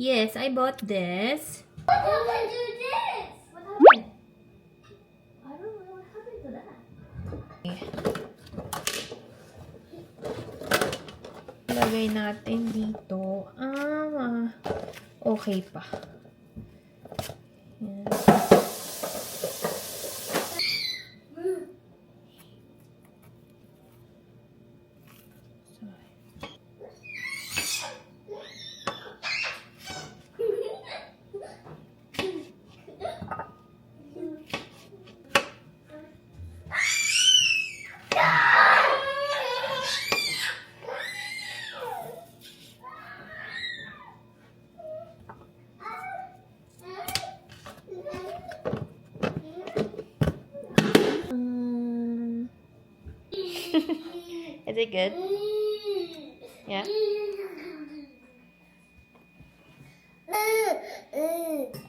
Yes, I bought this. What happened to this? What happened? I don't know what happened to that. Lagay natin dito. Okay pa. Yan. Is it good? Yeah?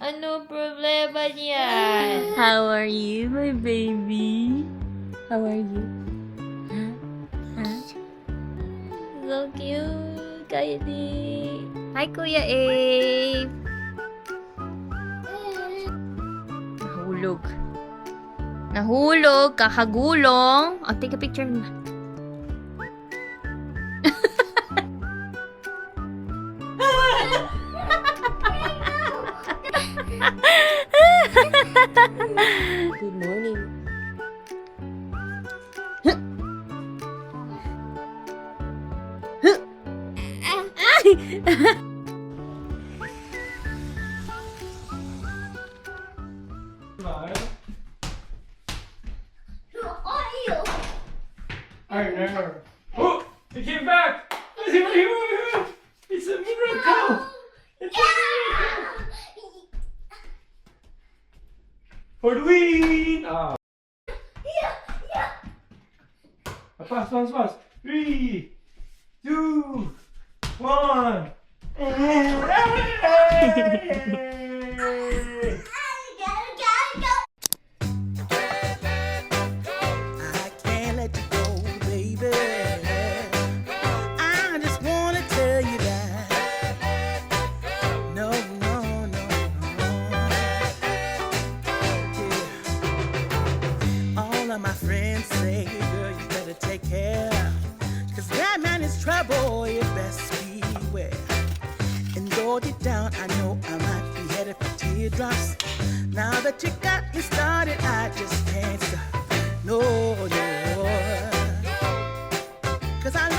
Ano problema niyan? How are you, my baby? How are you? Huh? So cute, Kylie. Hi, Kuya Abe. Nahulog. Nahulog, kakagulong. Oh, take a picture na. Good morning. Oh, it came back! It's a miracle! It's a miracle! For the win! Ah. Fast. 3, 2, 1. My friends say, girl, you better take care, 'cause that man is trouble, you best beware. And though deep down, I know I might be headed for teardrops. Now that you got me started, I just can't stop. No, 'cause I